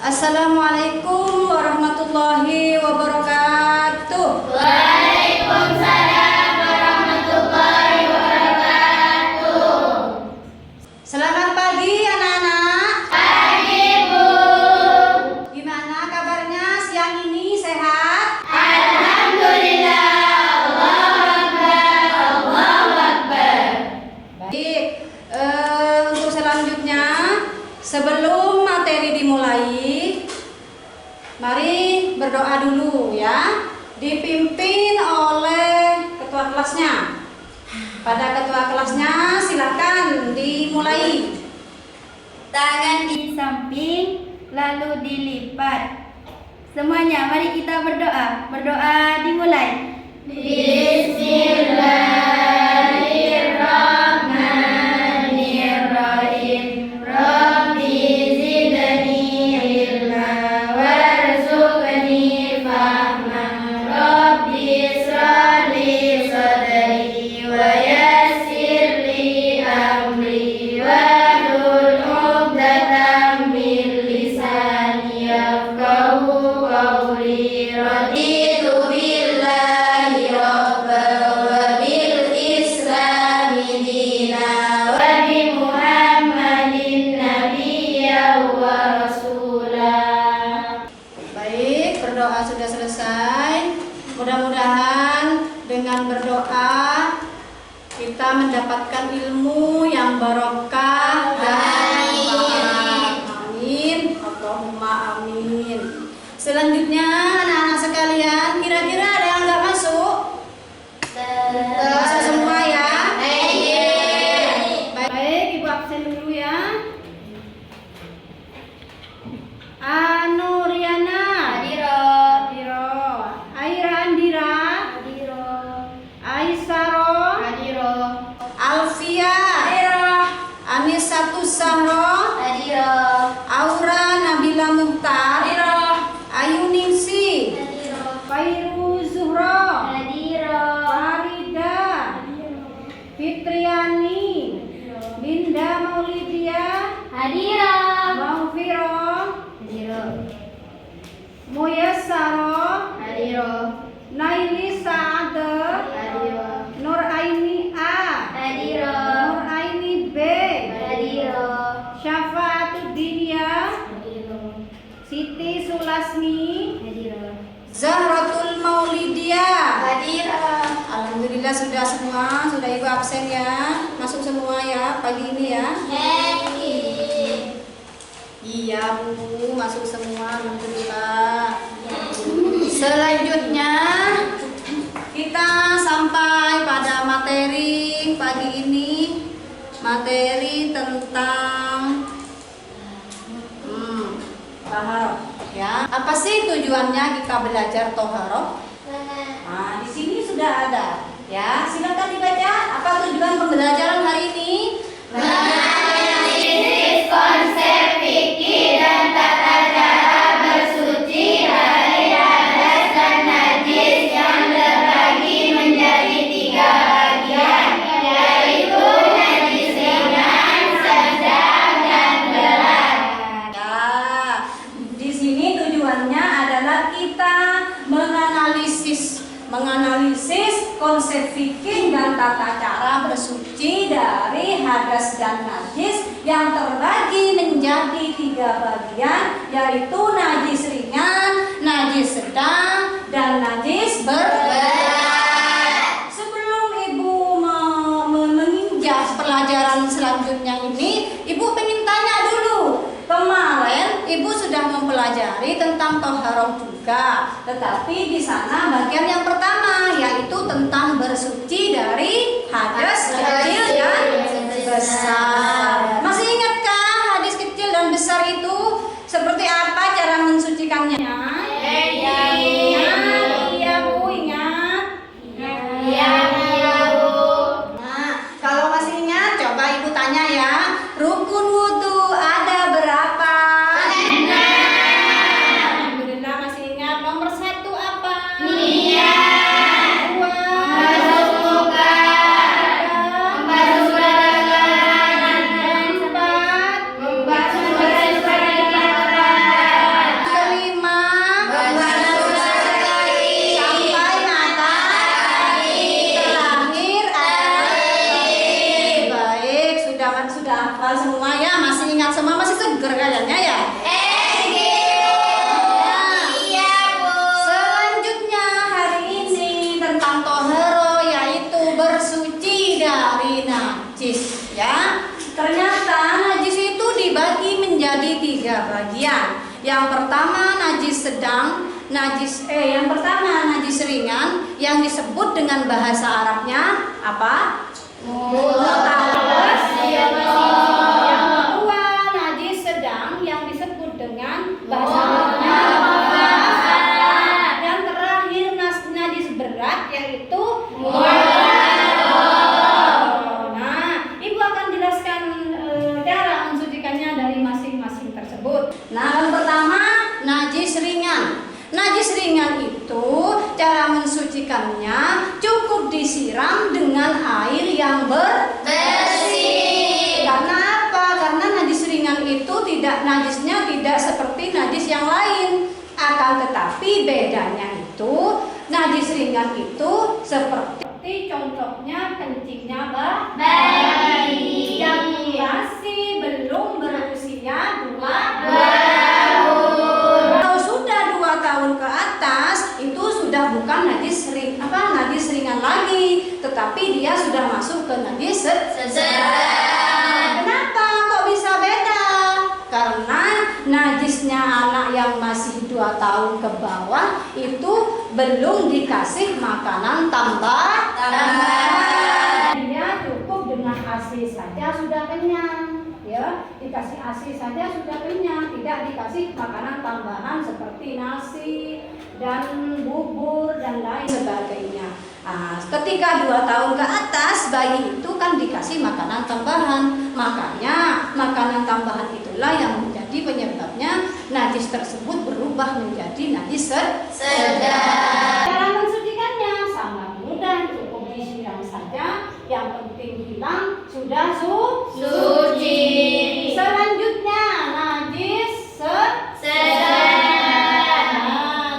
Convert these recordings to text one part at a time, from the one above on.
Assalamualaikum warahmatullahi wabarakatuh. Waalaikumsalam warahmatullahi wabarakatuh. Selamat pagi anak-anak. Pagi, Bu. Gimana kabarnya siang ini, sehat? Alhamdulillah. Allahu Akbar. Allahu Akbar. Baik, untuk selanjutnya sebelum materi dimulai, mari berdoa dulu ya. Dipimpin oleh ketua kelasnya. Pada ketua kelasnya silakan dimulai. Tangan di samping lalu dilipat. Semuanya mari kita berdoa. Berdoa dimulai. Bismillahirrahmanirrahim. Rabbi zidni ilma warzuqni fahma. Rabbi ishrah li sadri wa yassir li amri wahlul 'uqdatam min lisani yafqahu qawli. Raditu billahi rabban wa bil islami dina wa bi Muhammadin nabiyyan wa rasulah. Baik, berdoa sudah selesai. Mudah-mudahan dengan berdoa kita mendapatkan ilmu yang barokah dan manfaat. Amin. Allahumma amin. Selanjutnya anak-anak sekalian, kira-kira ada yang nggak masuk? Masuk semua ya? Baik, Ibu absen dulu ya. Anuriana. Hadiro. Aira Andira. Aisaro. Alfia. Anisatus Sahro. Aura Nabila Muhtar. Ayu Ningsi. Fairu Zuhro. Farida. Fitriani. Linda Maulidia. Maufiro. Muyassaro. Naili Saade. Nur Aini A. Nur Aini B. Syafaatud Dinia. Siti Sulasmi. Zahratul Maulidia. Alhamdulillah sudah semua, sudah Ibu absen ya. Masuk semua ya pagi ini ya. Iya Bu, masuk semua. Alhamdulillah. Selanjutnya kita sampai pada materi pagi ini. Materi tentang taharah ya. Apa sih tujuannya kita belajar taharah? Nah, di sini sudah ada ya. Silakan dibaca. Apa tujuan pembelajaran hari ini? Menganalisis konsep fikih dan tata cara bersuci dari hadas dan najis yang terbagi menjadi 3 bagian, yaitu najis ringan, sedang, dan berat. Ya, di sini tujuannya adalah kita menganalisis konsep fikih dan tata cara bersuci dari hadas dan najis yang terbagi menjadi 3 bagian, yaitu najis ringan, najis sedang, dan najis berat. Sebelum Ibu menginjak pelajaran selanjutnya ini, Ibu pengen tanya dulu. Kemarin Ibu sudah mempelajari tentang taharah juga, tetapi di sana bagian yang pertama yaitu tentang bersuci dari hadas kecil dan besar. Masih ingatkah hadis kecil dan besar itu seperti apa cara mensucikannya? Iya Bu, ingat. Nah, kalau masih ingat, coba Ibu tanya ya. Rukun wudu ada berapa? Alhamdulillah masih ingat. Nomor 1 apa? Niat. sang toharo, yaitu bersuci dari najis, ya. Ternyata najis itu dibagi menjadi 3 bagian. Yang pertama najis sedang, yang pertama najis ringan, yang disebut dengan bahasa Arabnya apa? Mutawas. Yang kedua najis sedang, yang disebut dengan bahasa Arabnya mufasal. Dan terakhir najis berat, yaitu Nah, Ibu akan jelaskan cara mensucikannya dari masing-masing tersebut. Nah, yang pertama najis ringan. Najis ringan itu cara mensucikannya cukup disiram dengan air yang bersih. Karena apa? Karena najis ringan itu najisnya tidak seperti najis yang lain. Akan tetapi bedanya itu najis ringan itu seperti contohnya kencingnya bayi yang masih belum berusia 2 tahun. Kalau sudah 2 tahun ke atas itu sudah bukan najis ringan lagi, tetapi dia sudah masuk ke najis sedang. Kenapa kok bisa beda? Karena najisnya anak yang masih 2 tahun ke bawah itu belum dikasih makanan tambahan. Dia cukup dengan ASI saja sudah kenyang, ya. Dikasih ASI saja sudah kenyang, tidak dikasih makanan tambahan seperti nasi dan bubur dan lain sebagainya. Ketika 2 tahun ke atas, bayi itu kan dikasih makanan tambahan. Makanya makanan tambahan itulah yang menjadi penyebabnya najis tersebut berubah menjadi najis sedang. Cara mensucikannya sangat mudah, cukup disiram saja. Yang penting hilang sudah suci. Selanjutnya najis sedang.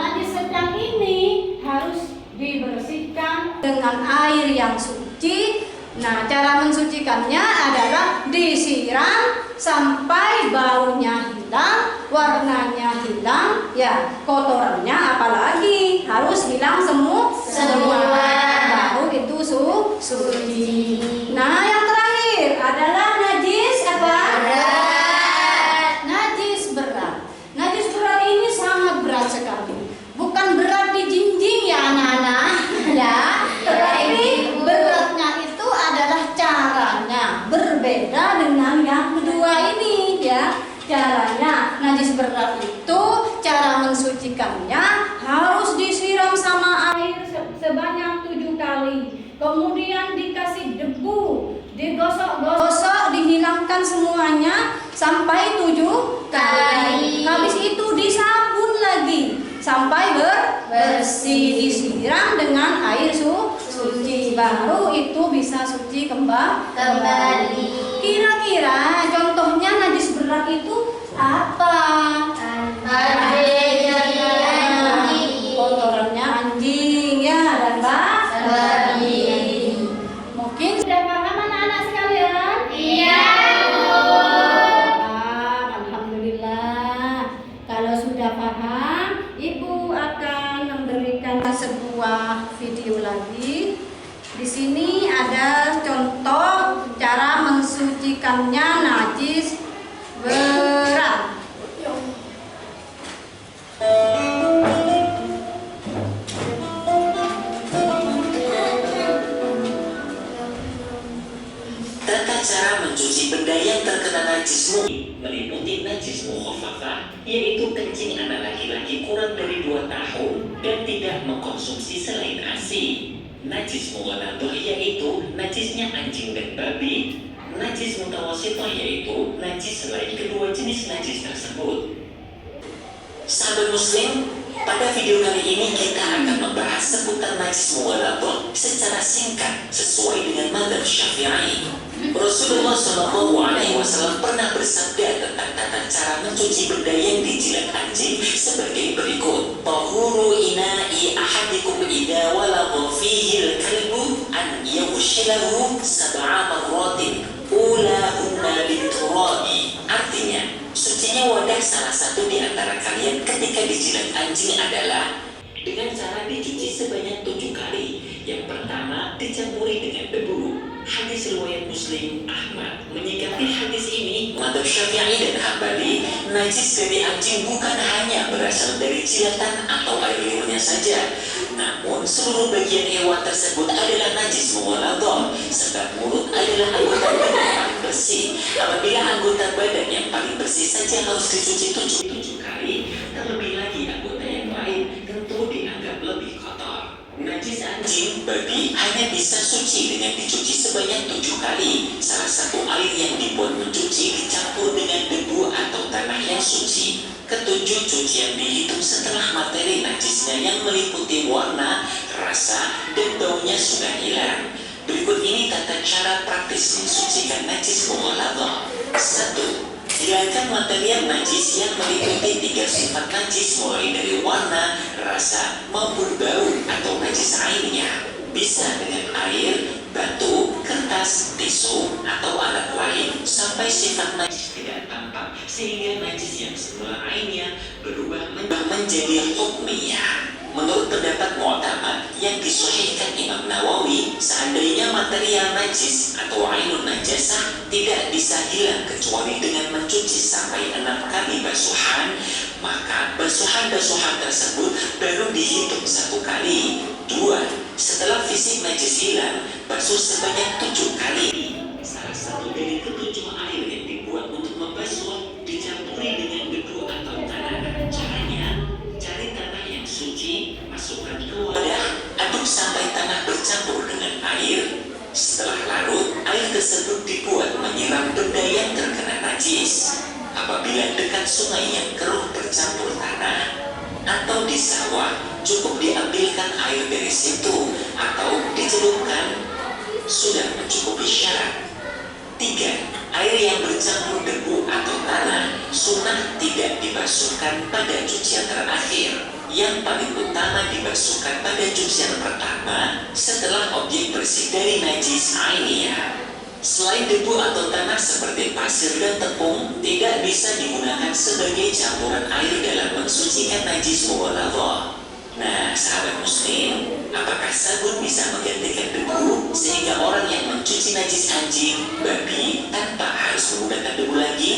Najis sedang ini harus dibersihkan dengan air yang suci. Nah, cara mensucikannya adalah disiram sampai baunya hilang, warnanya hilang, ya, kotorannya apalagi harus hilang semua. Baru itu suci. Nah, yang terakhir adalah najis apa? Berat. Najis berat. Najis berat ini sangat berat sekali. Bukan berat di jinjing ya anak-anak, ya. Tetapi beratnya itu adalah caranya berbeda dengan yang kedua ini, ya. Caranya najis berat itu cara mensucikannya harus disiram sama air sebanyak 7 kali. Kemudian dikasih debu, digosok-gosok, dihilangkan semuanya sampai 7 kali. Habis itu disabun lagi sampai bersih, disiram dengan air suci, baru itu bisa suci kembali. Kira-kira contohnya najis berat itu apa? Kotorannya anjing, ya, dan babi. Mungkin sudah paham anak-anak sekalian? Iya, Bu. Alhamdulillah. Kalau sudah paham, Ibu akan memberikan sebuah video lagi. Di sini ada contoh cara mensucikannya najis berat. Tata cara mencuci benda yang terkena najis meliputi najis mukhafafah, yaitu kencing anak laki-laki kurang dari 2 tahun dan tidak mengkonsumsi selain ASI. Najis mughaladhah yaitu najisnya anjing dan babi. Najis mutawasithah yaitu najis selain kedua jenis najis tersebut. Sahabat muslim, pada video kali ini kita akan membahas seputar najis mughaladhah secara singkat sesuai dengan mazhab Syafi'i. Rasulullah SAW pernah bersabda tentang tata cara mencuci benda yang dijilat anjing sebagai berikut: tahuru ina'i ahadikum idza walagha fihi al-kalbu an yughsilahu 7 marratin ulahunna liturabi. Artinya, sucinya wadah salah satu di antara kalian ketika dijilat anjing adalah dengan cara dicuci sebanyak 7 kali, dicampuri dengan debu. Hadis riwayat Muslim Ahmad menyikapi hadis ini. Madzhab Syafi'i dan Hambali, najis dari anjing bukan hanya berasal dari jilatan atau air liurnya saja, namun seluruh bagian hewan tersebut adalah najis mughalladzah, sebab mulut adalah anggota badan yang paling bersih. Apabila anggota badan yang paling bersih saja harus dicuci 7 kali, terlebih lagi anggota yang lain tentu dianggap lebih kotor. Najis anjing, babi hanya bisa suci dengan dicuci sebanyak 7 kali. Salah satu air yang dibuat mencuci dicampur dengan debu atau tanah yang suci. Ketujuh cucian dihitung setelah materi najisnya yang meliputi warna, rasa, dan baunya sudah hilang. Berikut ini tata cara praktis mensucikan najis mughalladzah. 1. Hilangkan material najis yang meliputi 3 sifat najis, mulai dari warna, rasa, maupun bau atau najis lainnya. Bisa dengan air, batu, kertas, tisu, atau alat lain sampai sifat najis tidak tampak, sehingga najis yang semula lainnya berubah menjadi hukmiyah. Menurut pendapat mu'tamad yang disahihkan Imam Nawawi, seandainya material najis atau ainun najasah tidak bisa hilang kecuali dengan mencuci sampai 6 kali basuhan, maka basuhan-basuhan tersebut baru dihitung 1 kali. 2. Setelah fisik najis hilang, basuh sebanyak 7 kali. Salah satu dari ketujuh air yang dibuat untuk membasuh dicampuri dengan debu atau tanah. Caranya, cari tanah yang suci, masukkan ke wadah, aduk sampai tanah bercampur dengan air. Setelah larut, air tersebut dibuat menyiram benda yang terkena najis. Apabila dekat sungai yang keruh bercampur tanah atau di sawah, cukup diambilkan air dari situ atau dicelupkan, sudah mencukupi syarat. 3. Air yang bercampur debu atau tanah sunnah tidak dibasuhkan pada cucian terakhir. Yang paling utama dibasuhkan pada cucian pertama setelah objek bersih dari najis ainiyah. Selain debu atau tanah seperti pasir dan tepung tidak bisa digunakan sebagai campuran air dalam mensucikan najis mughalladzah. Nah, sahabat muslim, apakah sabun bisa menggantikan debu sehingga orang yang mencuci najis anjing, babi tanpa harus menggunakan debu lagi?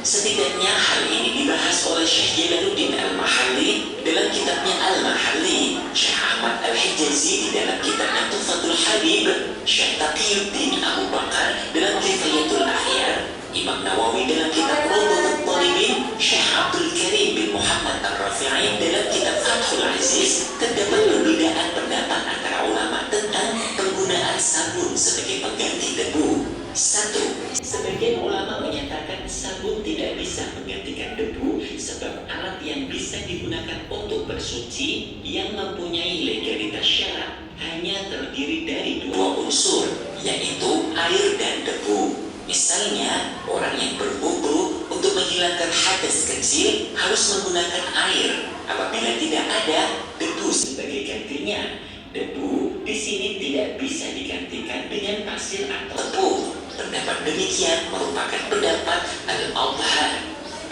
Setidaknya hal ini dibahas oleh Syekh Jalaluddin Al-Mahalli dalam kitabnya Al-Mahalli, Syekh Ahmad Al-Hijazi di dalam kitabnya Tuhfatul Habib, Syekh Taqiyuddin Abu Bakar dalam Kifayatul Akhyar, Imam Nawawi dalam kitab Rawdatul Talibin, Syekh Abdul Karim bin Muhammad Ar-Rafi'i dalam kitab Fathul Aziz. Terdapat perbedaan pendapat antara ulama tentang penggunaan sabun sebagai pengganti debu. 1. Sebagian ulama menyatakan sabun tidak bisa menggantikan debu sebab alat yang bisa digunakan untuk bersuci yang mempunyai legalitas syarak hanya terdiri dari 2 unsur, yaitu air dan debu. Misalnya, orang yang berwudu untuk menghilangkan hadas kecil harus menggunakan air. Apabila tidak ada debu sebagai gantinya, debu di sini tidak bisa digantikan dengan pasir atau tepung. Pendapat demikian merupakan pendapat Al-Adhar.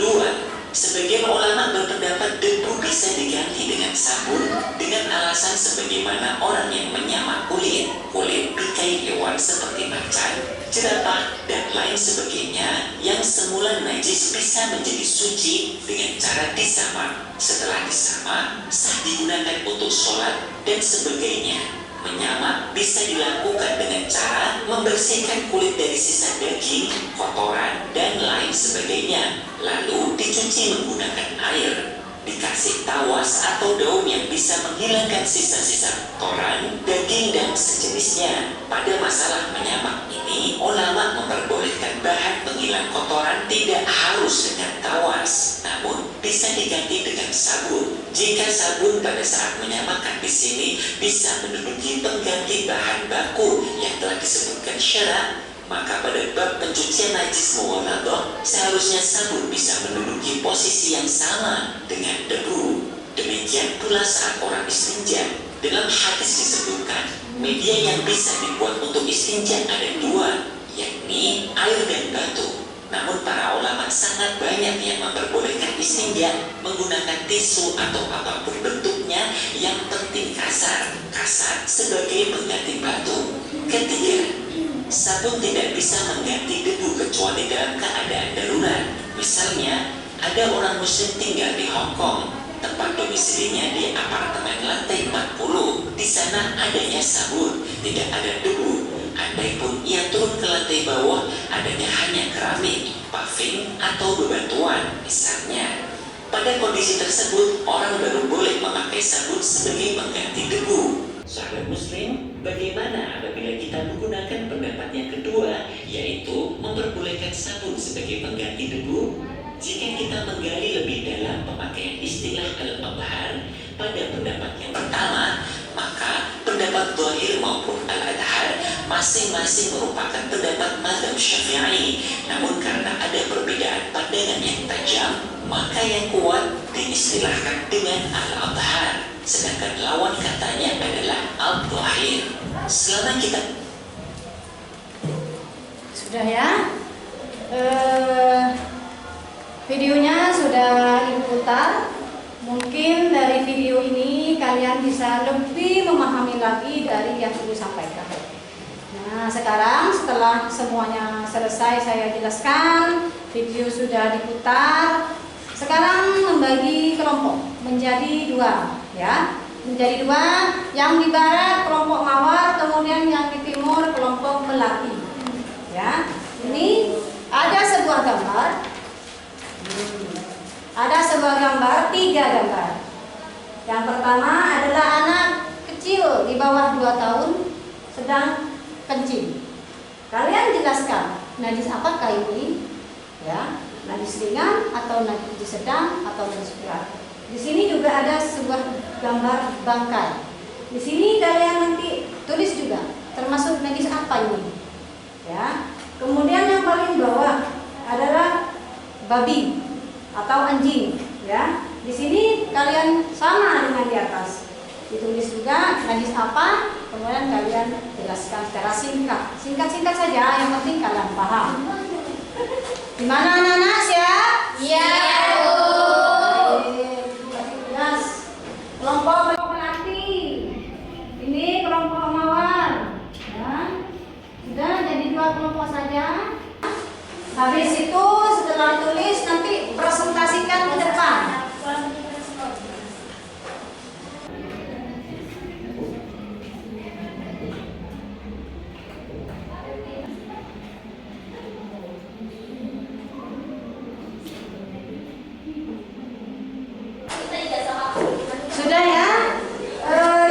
2. Sebagian ulama berpendapat debu bisa diganti dengan sabun dengan alasan sebagaimana orang yang menyamak kulit bingkai hewan seperti macan, jerapah, dan lain sebagainya yang semula najis bisa menjadi suci dengan cara disamak. Setelah disamak, sah digunakan untuk sholat dan sebagainya. Menyamak bisa dilakukan dengan cara membersihkan kulit dari sisa daging, kotoran, dan lain sebagainya, lalu dicuci menggunakan air. Dikasih tawas atau daun yang bisa menghilangkan sisa-sisa kotoran, daging, dan sejenisnya. Pada masalah menyamak ini, ulama memperbolehkan bahan penghilang kotoran tidak harus dengan tawas, namun bisa diganti dengan sabun. Jika sabun pada saat menyamakkan di sini bisa menduduki pengganti bahan baku yang telah disebutkan syarak, maka pada bab pencucian najis mughalladzah seharusnya sabun bisa menduduki posisi yang sama dengan debu. Demikian pula saat orang istinja. Dalam hadis disebutkan media yang bisa dibuat untuk istinja ada 2, yakni air dan batu. Namun para ulama sangat banyak yang memperbolehkan istinja menggunakan tisu atau apapun bentuknya, yang penting kasar sebagai pengganti batu. Sabun tidak bisa mengganti debu kecuali dalam keadaan darurat. Misalnya, ada orang muslim tinggal di Hong Kong, tempat domisilinya di apartemen lantai 40. Di sana adanya sabun, tidak ada debu. Andai pun ia turun ke lantai bawah, adanya hanya keramik, paving, atau bebatuan, misalnya. Pada kondisi tersebut, orang baru boleh memakai sabun sebagai pengganti debu. Sahabat muslim, bagaimana apabila kita menggunakan pendapat yang kedua, yaitu memperbolehkan sabun sebagai pengganti debu? Jika kita menggali lebih dalam pemakaian istilah al-abhar pada pendapat yang pertama, maka pendapat Dhahir maupun al-adhar masing-masing merupakan pendapat mazhab Syafi'i. Namun karena ada perbedaan pandangan yang tajam, maka yang kuat diistilahkan dengan al-abhar, sedangkan lawan katanya adalah al-Dhahir. Selama kita Sudah ya, videonya sudah Ibu putar. Mungkin dari video ini kalian bisa lebih memahami lagi dari yang Ibu sampaikan. Nah, sekarang setelah semuanya selesai saya jelaskan, video sudah diputar. Sekarang membagi kelompok menjadi dua, ya. Menjadi dua, yang di barat kelompok Mawar, kemudian yang di timur kelompok Melati. Ya, ini ada sebuah gambar. Ada sebuah gambar, 3 gambar. Yang pertama adalah anak kecil di bawah 2 tahun sedang kencing. Kalian jelaskan, najis apakah ini? Ya, najis ringan atau najis sedang atau najis berat. Di sini juga ada sebuah gambar bangkai. Di sini kalian nanti tulis juga termasuk najis apa ini. Ya. Kemudian yang paling bawah adalah babi atau anjing, ya. Di sini kalian sama dengan di atas. Ditulis juga najis apa, kemudian kalian jelaskan secara singkat. Singkat-singkat saja, yang penting kalian paham. Gimana anak-anak, siap? Iya, Bu. Jelas. Kelompok Melati. Ini kelompok Mawar. Ya. Sudah jadi 2 kelompok saja. Habis itu setelah tulis nanti presentasikan ke depan. Sudah ya?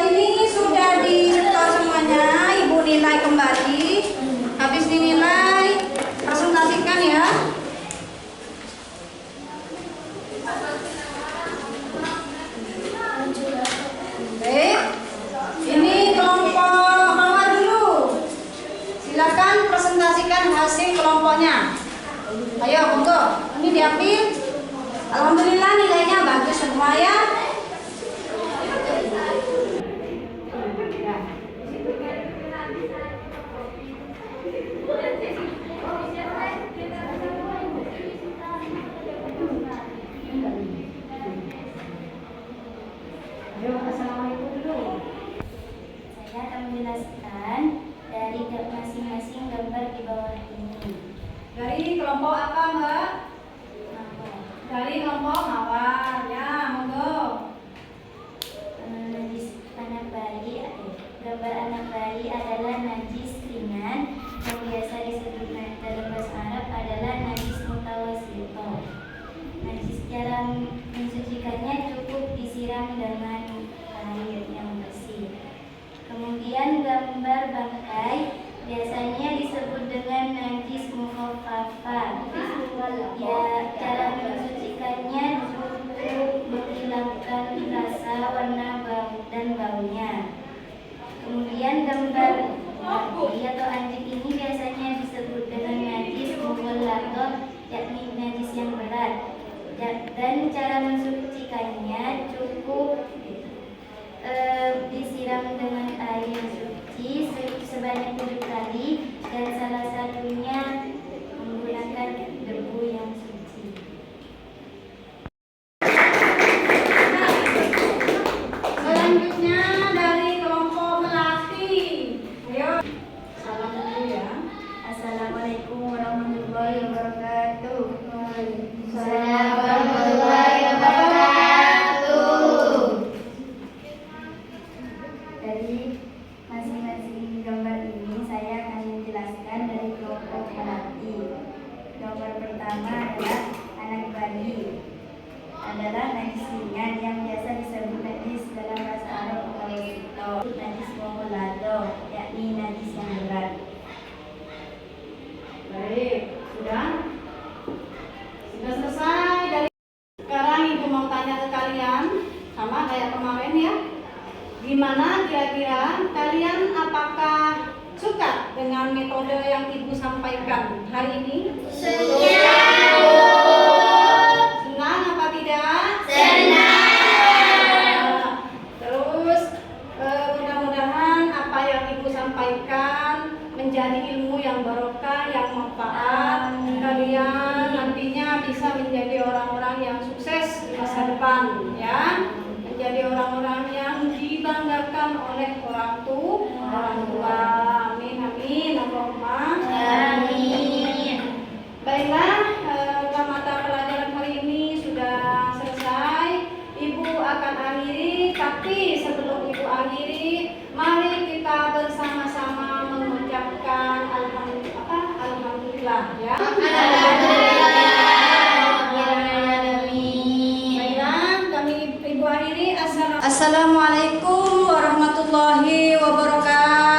Ini sudah disetor semuanya. Ibu nilai kembali. Habis dinilai, presentasikan ya. Baik. Ini kelompok Mawar dulu. Silakan presentasikan hasil kelompoknya. Ayo, monggo. Ini diambil. Alhamdulillah nilainya bagus semua ya. Ayo, assalamualaikum dulu. Saya akan menjelaskan dari masing-masing gambar di bawah ini. Dari kelompok apa, Mbak? Dari kelompok Mawar. Ya, monggo. Najis anak bayi, gambar anak bayi adalah najis ringan yang biasa disebut dalam bahasa Arab adalah najis mutawassito. Najis cara mensucikannya cukup disiram dengan air yang bersih. Kemudian gambar bangkai biasanya disebut dengan najis mukhaffafah. Ya, cara mensucikannya cukup menghilangkan rasa, warna, bau dan baunya. Kemudian gambar babi atau anjing ini biasanya disebut dengan najis mughalladah, yakni najis yang berat. Dan cara mensucikannya cukup disiram dengan air yang suci sebanyak 7 kali dan salah satunya menggunakan debu yang suci. Selanjutnya dari kelompok Melati. Ayo, salam dulu ya. nggak dengan metode yang Ibu sampaikan hari ini? Senang. Senang apa tidak? Senang. Terus mudah-mudahan apa yang Ibu sampaikan menjadi ilmu yang barokah, yang manfaat. Kalian nantinya bisa menjadi orang-orang yang sukses di masa depan, ya. Menjadi orang-orang yang dibanggakan oleh orang tua. Amin amin Allahumma Amin. Baiklah, mata pelajaran hari ini sudah selesai. Ibu akan akhiri, tapi sebelum Ibu akhiri, mari kita bersama-sama mengucapkan alhamdulillah, ya. Baiklah, kami Ibu akhiri. Assalamualaikum warahmatullahi wabarakatuh.